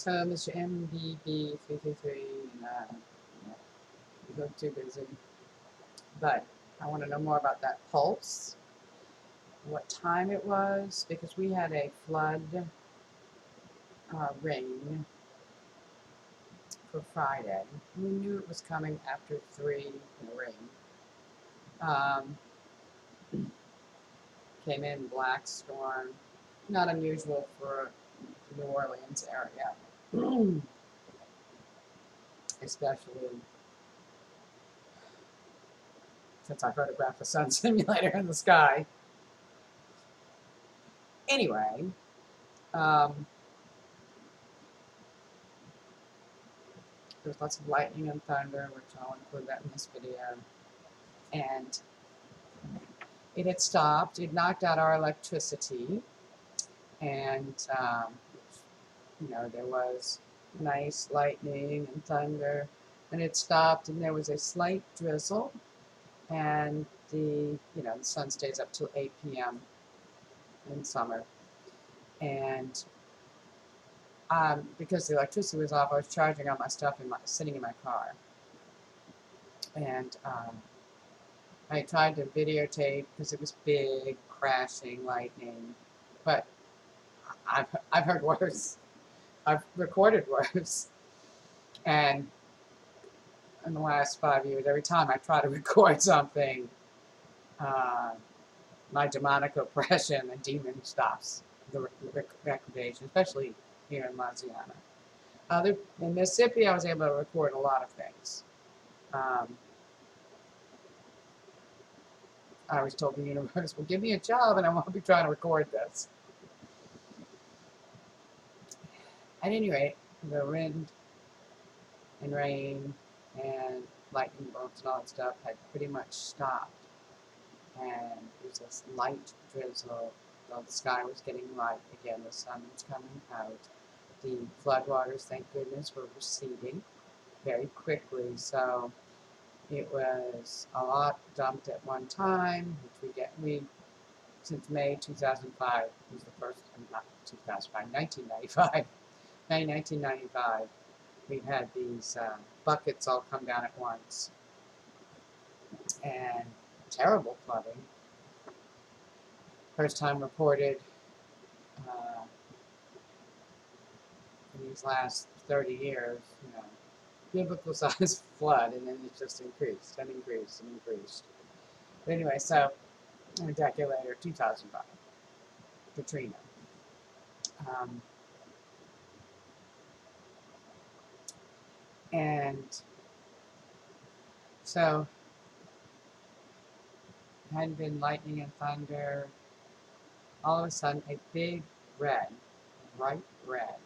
So, Mr. MBB333, you look too busy. But I want to know more about that pulse, what time it was, because we had a flood rain for Friday. We knew it was coming after 3 rain. Came in black storm, not unusual for New Orleans area, especially since I photographed the sun simulator in the sky. Anyway, there's lots of lightning and thunder, which I'll include that in this video. And it had stopped. It knocked out our electricity. And, there was nice lightning and thunder. And it stopped, and there was a slight drizzle. And the sun stays up till 8 p.m. in summer. And because the electricity was off, I was charging all my stuff sitting in my car. And I tried to videotape because it was big, crashing lightning. But I've heard worse. I've recorded worse. And in the last 5 years, every time I try to record something, my demonic oppression and demon stops the recordation, especially here in Louisiana. In Mississippi, I was able to record a lot of things. I was told the universe, well, give me a job and I won't be trying to record this. At any rate, the wind and rain and lightning bolts and all that stuff had pretty much stopped. And it was this light drizzle, though the sky was getting light again, the sun was coming out. The floodwaters, thank goodness, were receding very quickly, so it was a lot dumped at one time, which since May 2005 was the first, not 2005, 1995. May 1995, we've had these buckets all come down at once, and terrible flooding. First time reported in these last 30 years, biblical size flood, and then it just increased and increased and increased. But anyway, so a decade later, 2005, Katrina. And so it hadn't been lightning and thunder. All of a sudden, a big red, bright red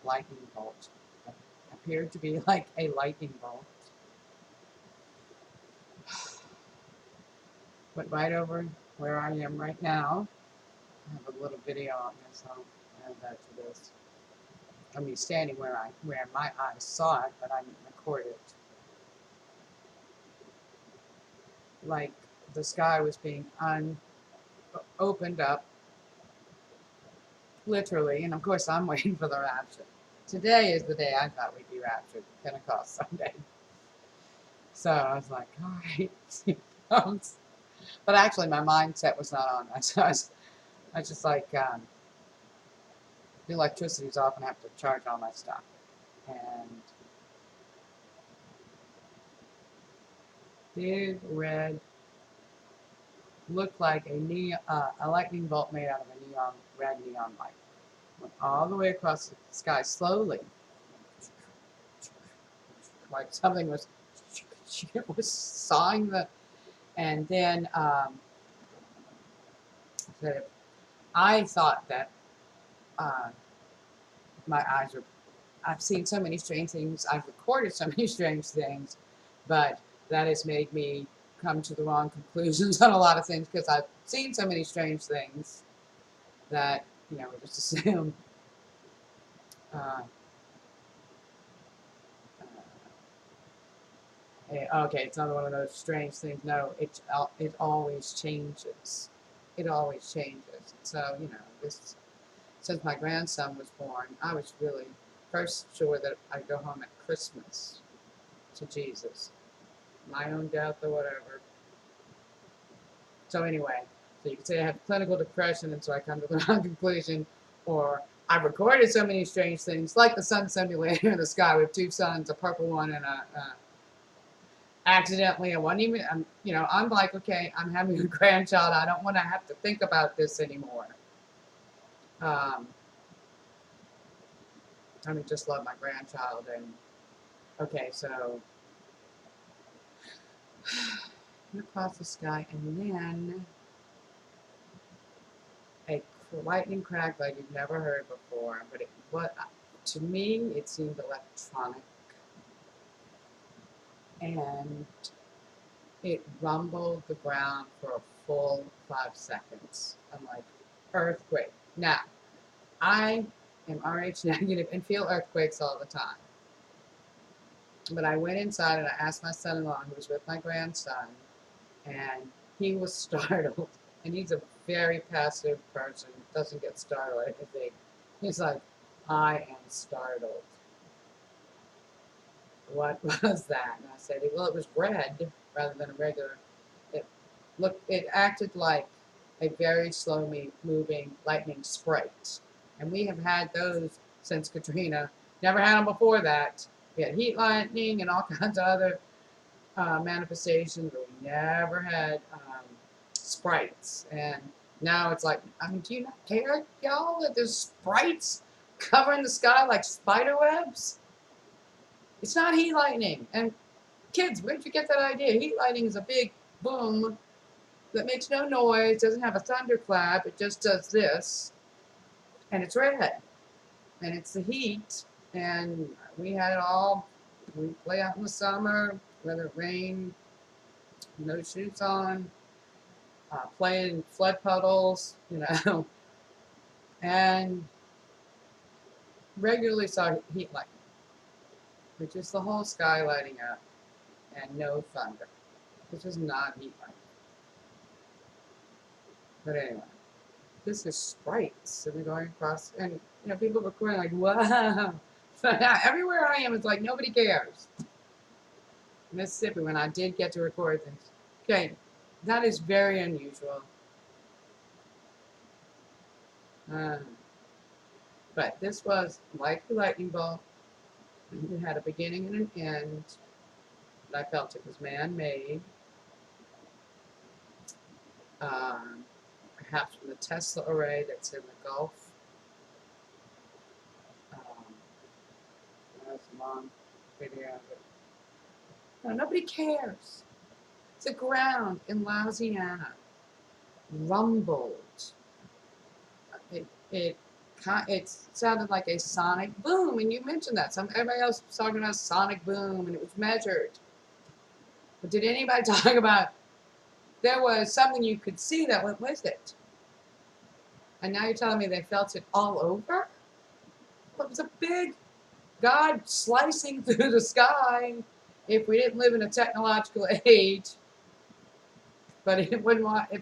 lightning bolt appeared to be like a lightning bolt. Went right over where I am right now. I have a little video on this. I'll add that to this. I mean, standing where my eyes saw it, but I didn't record it. Like the sky was being opened up, literally, and of course I'm waiting for the rapture. Today is the day I thought we'd be raptured, Pentecost Sunday. So I was like, all right. But actually my mindset was not on that. So I was just like, the electricity's off and I have to charge all my stuff. And big red, looked like a lightning bolt made out of a red neon light. Went all the way across the sky slowly. Like something was sawing and then I thought that my eyes were, I've seen so many strange things, I've recorded so many strange things, but that has made me come to the wrong conclusions on a lot of things because I've seen so many strange things that, we just assume okay, it's not one of those strange things. No, it always changes. It always changes. So, since my grandson was born, I was really first sure that I go home at Christmas to Jesus. My own death or whatever. So anyway, so you can say I have clinical depression, and so I come to the wrong conclusion, or I've recorded so many strange things, like the sun simulator in the sky with two suns, a purple one and a accidentally, I wasn't even, I'm like, okay, I'm having a grandchild. I don't want to have to think about this anymore. Just love my grandchild. And okay, so across the sky, and then a lightning crack like you've never heard before. But to me, it seemed electronic, and it rumbled the ground for a full 5 seconds. I'm like, earthquake. Now, I am RH negative and feel earthquakes all the time. But I went inside and I asked my son-in-law, who was with my grandson, and he was startled. And he's a very passive person, doesn't get startled at anything. He's like, I am startled. What was that? And I said, well, it was red rather than a regular. It acted like a very slow moving lightning sprite. And we have had those since Katrina. Never had them before that. We had heat lightning and all kinds of other manifestations, but we never had sprites. And now it's like, do you not care, y'all, that there's sprites covering the sky like spider webs? It's not heat lightning. And kids, where'd you get that idea? Heat lightning is a big boom that makes no noise, doesn't have a thunderclap, it just does this, and it's red, and it's the heat, and we had it all. We play out in the summer, whether it rained, no shoes on, playing in flood puddles, and regularly saw heat lightning, which is the whole sky lighting up, and no thunder, which is not heat lightning. But anyway, this is sprites, and they're going across, and people were recording like, wow. So now everywhere I am, it's like nobody cares. Mississippi, when I did get to record things, okay, that is very unusual. But this was like the lightning bolt. It had a beginning and an end. But I felt it was man-made. Perhaps from the Tesla array that's in the Gulf. That's a long video, but no, nobody cares. The ground in Louisiana rumbled. It sounded like a sonic boom, and you mentioned that. Everybody else was talking about sonic boom, and it was measured. But did anybody talk about there was something you could see that went with it? And now you're telling me they felt it all over? Well, it was a big God slicing through the sky. If we didn't live in a technological age, but if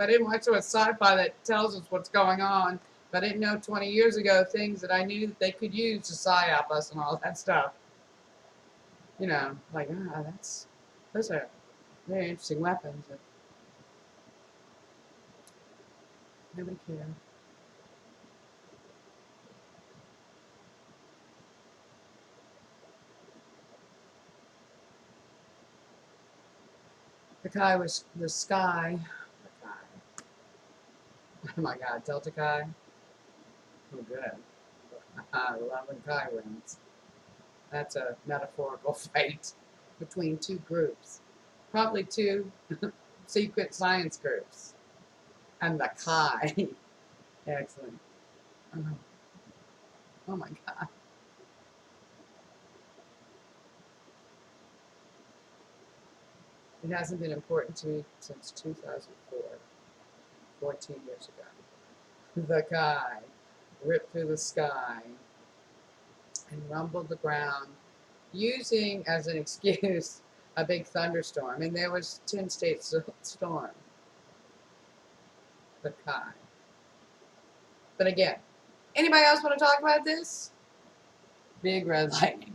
I didn't watch a sci-fi that tells us what's going on, if I didn't know 20 years ago things that I knew that they could use to psyop us and all that stuff, like, those are very interesting weapons. But nobody cares. The Chi was the sky. The Chi. Oh my God, Delta Chi. Oh, good. Love when Chi wins. That's a metaphorical fight between two groups. Probably two secret science groups. And the Chi. Excellent. Oh my God. It hasn't been important to me since 2004, 14 years ago. The Chi ripped through the sky and rumbled the ground, using as an excuse a big thunderstorm. And there was 10-state storm. The Chi. But again, anybody else want to talk about this? big red lightning.